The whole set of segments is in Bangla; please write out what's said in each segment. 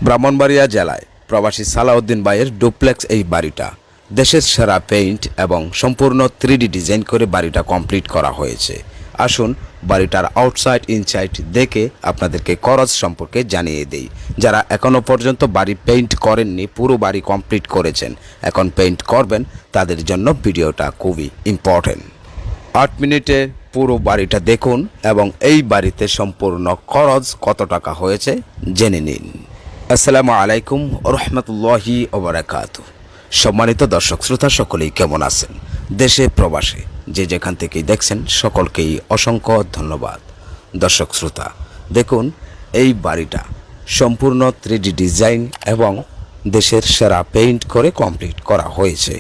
ব্রাহ্মণবাড়িয়া জেলায় প্রবাসী সালাউদ্দিন ভাইয়ের ডুপ্লেক্স এই বাড়িটা দেশের সেরা পেইন্ট এবং সম্পূর্ণ 3D ডিজাইন করে বাড়িটা কমপ্লিট করা হয়েছে। আসুন বাড়িটার আউটসাইড ইনসাইড দেখে আপনাদেরকে খরচ সম্পর্কে জানিয়ে দেই। যারা এখনও পর্যন্ত বাড়ি পেইন্ট করেননি, পুরো বাড়ি কমপ্লিট করেছেন, এখন পেইন্ট করবেন, তাদের জন্য ভিডিওটা খুবই ইম্পর্টেন্ট। 8 মিনিটে পুরো বাড়িটা দেখুন এবং এই বাড়িতে সম্পূর্ণ খরচ কত টাকা হয়েছে জেনে নিন। আসসালামু আলাইকুম রহমতুল্লাহি ওবারাকাতু। সম্মানিত দর্শক শ্রোতা সকলেই কেমন আছেন? দেশে প্রবাসে যে যেখান থেকেই দেখছেন সকলকেই অসংখ্য ধন্যবাদ। দর্শক শ্রোতা দেখুন, এই বাড়িটা সম্পূর্ণ 3D ডিজাইন এবং দেশের সেরা পেইন্ট করে কমপ্লিট করা হয়েছে।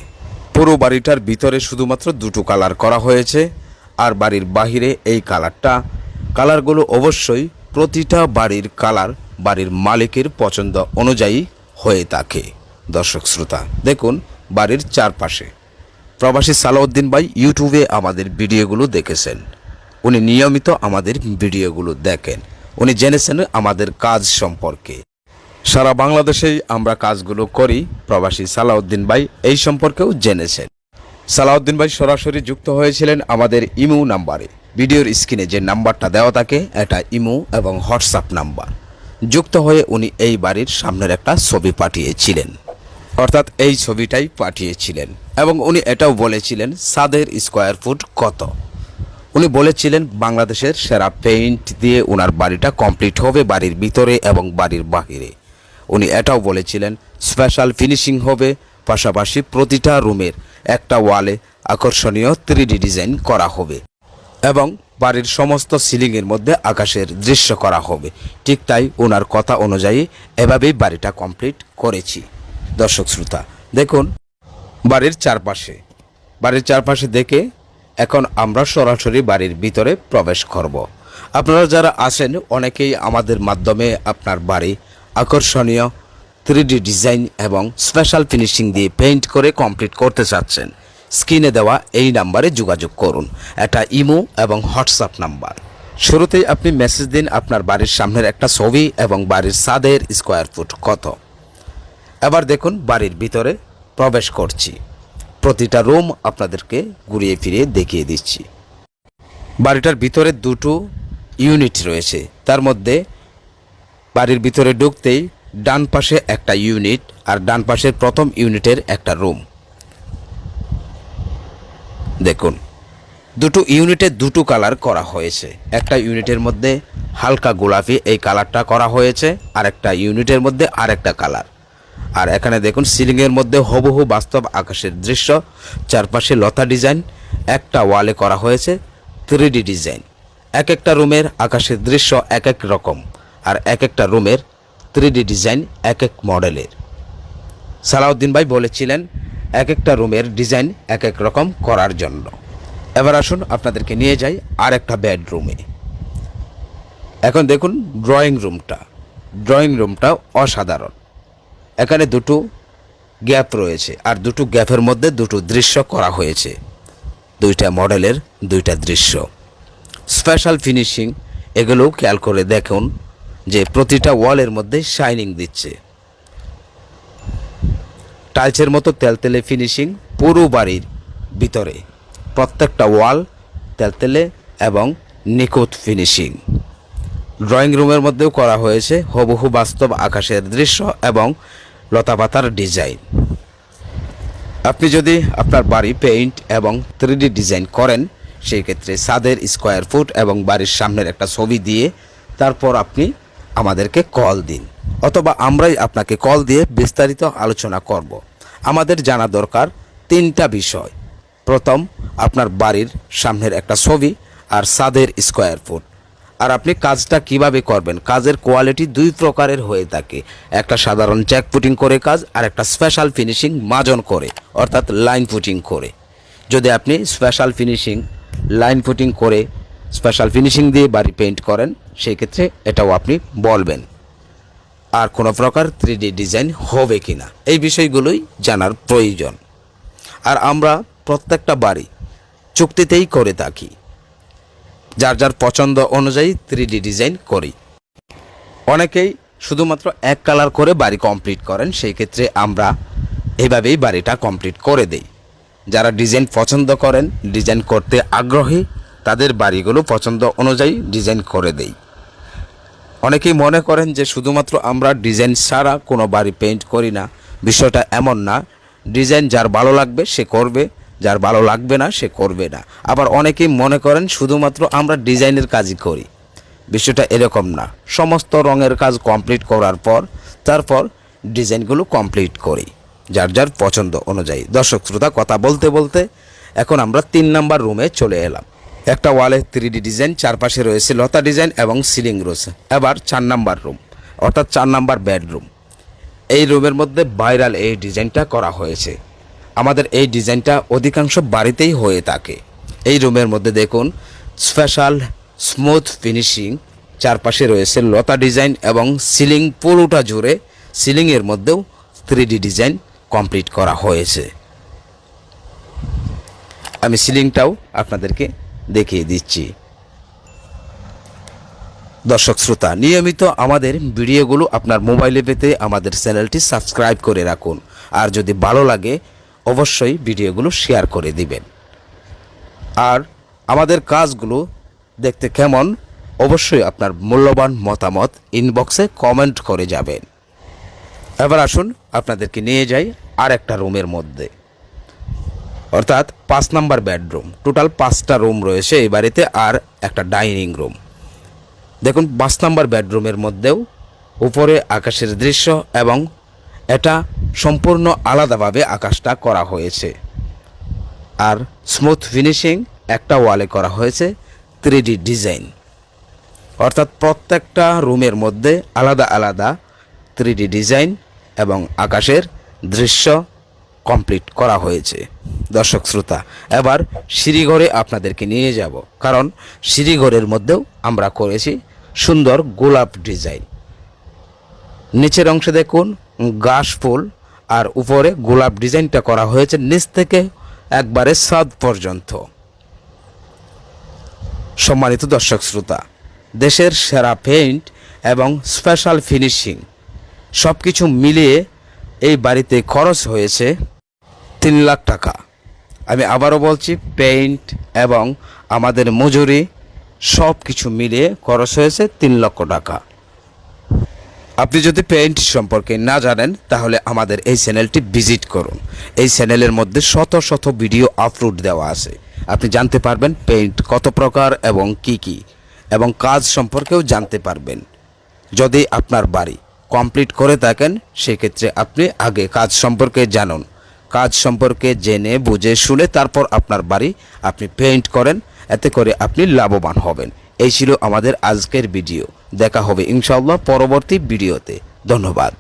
পুরো বাড়িটার ভিতরে শুধুমাত্র দুটো কালার করা হয়েছে, আর বাড়ির বাহিরে এই কালারগুলো অবশ্যই প্রতিটা বাড়ির কালার বাড়ির মালিকের পছন্দ অনুযায়ী হয়ে থাকে। দর্শক শ্রোতা দেখুন, বাড়ির চারপাশে প্রবাসী সালাউদ্দিন ভাই ইউটিউবে আমাদের ভিডিওগুলো দেখেছেন, উনি নিয়মিত আমাদের ভিডিওগুলো দেখেন, উনি জেনেছেন আমাদের কাজ সম্পর্কে। সারা বাংলাদেশেই আমরা কাজগুলো করি, প্রবাসী সালাউদ্দিন ভাই এই সম্পর্কেও জেনেছেন। সালাউদ্দিন ভাই সরাসরি যুক্ত হয়েছিলেন আমাদের ইমো নাম্বারে। ভিডিওর স্ক্রিনে যে নাম্বারটা দেওয়া থাকে এটা ইমো এবং হোয়াটসঅ্যাপ নাম্বার। যুক্ত হয়ে উনি এই বাড়ির সামনের একটা ছবি পাঠিয়েছিলেন, অর্থাৎ এই ছবিটাই পাঠিয়েছিলেন, এবং উনি এটাও বলেছিলেন ছাদের স্কোয়ার ফুট কত। উনি বলেছিলেন বাংলাদেশের সেরা পেইন্ট দিয়ে ওনার বাড়িটা কমপ্লিট হবে বাড়ির ভিতরে এবং বাড়ির বাহিরে। উনি এটাও বলেছিলেন স্পেশাল ফিনিশিং হবে, পাশাপাশি প্রতিটা রুমের একটা ওয়ালে আকর্ষণীয় 3D ডিজাইন করা হবে এবং বাড়ির সমস্ত সিলিংয়ের মধ্যে আকাশের দৃশ্য করা হবে। ঠিক তাই ওনার কথা অনুযায়ী এভাবেই বাড়িটা কমপ্লিট করেছি। দর্শক শ্রোতা দেখুন, বাড়ির চারপাশে দেখে এখন আমরা সরাসরি বাড়ির ভিতরে প্রবেশ করব। আপনারা যারা আছেন অনেকেই আমাদের মাধ্যমে আপনার বাড়ি আকর্ষণীয় 3D ডিজাইন এবং স্পেশাল ফিনিশিং দিয়ে পেইন্ট করে কমপ্লিট করতে চাচ্ছেন, স্ক্রিনে দেওয়া এই নাম্বারে যোগাযোগ করুন। এটা ইমো এবং হোয়াটসঅ্যাপ নাম্বার। শুরুতেই আপনি মেসেজ দিন আপনার বাড়ির সামনের একটা ছবি এবং বাড়ির ছাদের স্কোয়ার ফুট কত। এবার দেখুন বাড়ির ভিতরে প্রবেশ করছি, প্রতিটা রুম আপনাদেরকে ঘুরিয়ে ফিরিয়ে দেখিয়ে দিচ্ছি। বাড়িটার ভিতরে দুটো ইউনিট রয়েছে, তার মধ্যে বাড়ির ভিতরে ঢুকতেই ডান পাশে একটা ইউনিট আর ডান পাশের প্রথম ইউনিটের একটা রুম। দেখুন দুটো ইউনিটে দুটো কালার করা হয়েছে। একটা ইউনিটের মধ্যে হালকা গোলাপি এই কালারটা করা হয়েছে, আর একটা ইউনিটের মধ্যে আরেকটা কালার। আর এখানে দেখুন সিলিংয়ের মধ্যে হুবহু বাস্তব আকাশের দৃশ্য, চারপাশে লতা ডিজাইন, একটা ওয়ালে করা হয়েছে 3D ডিজাইন। এক একটা রুমের আকাশের দৃশ্য এক এক রকম, আর এক একটা রুমের 3D ডিজাইন এক এক মডেলের। সালাউদ্দিন ভাই বলেছিলেন এক একটা রুমের ডিজাইন এক এক রকম করার জন্য। এবার আসুন আপনাদেরকে নিয়ে যাই আর একটা বেডরুমে। এখন দেখুন ড্রয়িং রুমটা অসাধারণ। এখানে দুটো গ্যাপ রয়েছে, আর দুটো গ্যাপের মধ্যে দুটো দৃশ্য করা হয়েছে, দুইটা মডেলের দুইটা দৃশ্য। স্পেশাল ফিনিশিং এগুলোও খেয়াল করে দেখুন যে প্রতিটা ওয়ালের মধ্যে শাইনিং দিচ্ছে, টাইলসের মতো তেলতেলে ফিনিশিং পুরো বাড়ির ভিতরে। প্রত্যেকটা ওয়াল তেলতেলে এবং নিখুঁত ফিনিশিং। ড্রয়িং রুমের মধ্যেও করা হয়েছে হুবহু বাস্তব আকাশের দৃশ্য এবং লতাপাতার ডিজাইন। আপনি যদি আপনার বাড়ি পেইন্ট এবং 3D ডিজাইন করেন, সেই ক্ষেত্রে ছাদের স্কোয়ার ফুট এবং বাড়ির সামনের একটা ছবি দিয়ে তারপর আপনি আমাদেরকে কল দিন, অথবা আমরাই আপনাকে কল দিয়ে বিস্তারিত আলোচনা করব। আমাদের জানা দরকার তিনটা বিষয়। প্রথম, আপনার বাড়ির সামনের একটা ছবি আর ছাদের স্কোয়ার ফুট। আর আপনি কাজটা কিভাবে করবেন, কাজের কোয়ালিটি দুই প্রকারের হয়ে থাকে। একটা সাধারণ জ্যাক পুটিং করে কাজ, আর একটা স্পেশাল ফিনিশিং মাজন করে, অর্থাৎ লাইন পুটিং করে। যদি আপনি স্পেশাল ফিনিশিং লাইন পুটিং করে স্পেশাল ফিনিশিং দিয়ে বাড়ি পেইন্ট করেন, সেই ক্ষেত্রে এটাও আপনি বলবেন। আর কোনো প্রকার 3D ডিজাইন হবে কিনা, এই বিষয়গুলোই জানার প্রয়োজন। আর আমরা প্রত্যেকটা বাড়ি চুক্তিতেই করে থাকি, যার যার পছন্দ অনুযায়ী 3D ডিজাইন করি। অনেকেই শুধুমাত্র এক কালার করে বাড়ি কমপ্লিট করেন, সেই ক্ষেত্রে আমরা এইভাবেই বাড়িটা কমপ্লিট করে দেই। যারা ডিজাইন পছন্দ করেন, ডিজাইন করতে আগ্রহী, তাদের বাড়িগুলো পছন্দ অনুযায়ী ডিজাইন করে দেই। অনেকেই মনে করেন যে শুধুমাত্র আমরা ডিজাইন ছাড়া কোনো বাড়ি পেইন্ট করি না। বিষয়টা এমন না। ডিজাইন যার ভালো লাগবে সে করবে, যার ভালো লাগবে না সে করবে না। আবার অনেকেই মনে করেন শুধুমাত্র আমরা ডিজাইনের কাজই করি। বিষয়টা এরকম না। সমস্ত রঙের কাজ কমপ্লিট করার পর তারপর ডিজাইনগুলো কমপ্লিট করি যার যার পছন্দ অনুযায়ী। দর্শক শ্রোতা, কথা বলতে বলতে এখন আমরা 3 নাম্বার রুমে চলে এলাম। একটা ওয়ালে 3D ডিজাইন, চারপাশে রয়েছে লতা ডিজাইন এবং সিলিং রয়েছে। এবার 4 নাম্বার রুম, অর্থাৎ 4 নাম্বার বেডরুম। এই রুমের মধ্যে ভাইরাল এই ডিজাইনটা করা হয়েছে। আমাদের এই ডিজাইনটা অধিকাংশ বাড়িতেই হয়ে থাকে। এই রুমের মধ্যে দেখুন স্পেশাল স্মুথ ফিনিশিং, চারপাশে রয়েছে লতা ডিজাইন এবং সিলিং পুরোটা জুড়ে সিলিংয়ের মধ্যেও 3D ডিজাইন কমপ্লিট করা হয়েছে। আমি সিলিংটাও আপনাদেরকে দেখিয়ে দিচ্ছি। দর্শক শ্রোতা, নিয়মিত আমাদের ভিডিওগুলো আপনার মোবাইলে পেতে আমাদের চ্যানেলটি সাবস্ক্রাইব করে রাখুন। আর যদি ভালো লাগে অবশ্যই ভিডিওগুলো শেয়ার করে দিবেন। আর আমাদের কাজগুলো দেখতে কেমন অবশ্যই আপনার মূল্যবান মতামত ইনবক্সে কমেন্ট করে যাবেন। এবার আসুন আপনাদেরকে নিয়ে যাই আর একটা রুমের মধ্যে, অর্থাৎ 5 নাম্বার বেডরুম। টোটাল 5টা রুম রয়েছে এই বাড়িতে আর একটা ডাইনিং রুম। দেখুন 5 নাম্বার বেডরুমের মধ্যেও উপরে আকাশের দৃশ্য এবং এটা সম্পূর্ণ আলাদাভাবে আকাশটা করা হয়েছে। আর স্মুথ ফিনিশিং একটা ওয়ালে করা হয়েছে 3D ডিজাইন, অর্থাৎ প্রত্যেকটা রুমের মধ্যে আলাদা আলাদা 3D ডিজাইন এবং আকাশের দৃশ্য কমপ্লিট করা হয়েছে। দর্শক শ্রোতা, এবার সিঁড়িঘরে আপনাদেরকে নিয়ে যাব, কারণ সিঁড়িঘরের মধ্যেও আমরা করেছি সুন্দর গোলাপ ডিজাইন। নিচের অংশে দেখুন ঘাস ফুল আর উপরে গোলাপ ডিজাইনটা করা হয়েছে নিচ থেকে একবারে ছাদ পর্যন্ত। সম্মানিত দর্শক শ্রোতা, দেশের সেরা পেইন্ট এবং স্পেশাল ফিনিশিং সব কিছু মিলিয়ে এই বাড়িতে খরচ হয়েছে 3 লাখ টাকা। আমি আবারও বলছি, পেইন্ট এবং আমাদের মজুরি সব কিছু মিলিয়ে খরচ হয়েছে 3 লক্ষ টাকা। আপনি যদি পেইন্ট সম্পর্কে না জানেন তাহলে আমাদের এই চ্যানেলটি ভিজিট করুন। এই চ্যানেলের মধ্যে শত শত ভিডিও আপলোড দেওয়া আছে। আপনি জানতে পারবেন পেইন্ট কত প্রকার এবং কি কি, এবং কাজ সম্পর্কেও জানতে পারবেন। যদি আপনার বাড়ি কমপ্লিট করে থাকেন সেক্ষেত্রে আপনি আগে কাজ সম্পর্কে জানুন। কাজ সম্পর্কে জেনে বুঝে শুনে তারপর আপনার বাড়ি আপনি পেইন্ট করেন, এতে করে আপনি লাভবান হবেন। এই ছিল আমাদের আজকের ভিডিও। দেখা হবে ইনশাআল্লাহ পরবর্তী ভিডিওতে। ধন্যবাদ।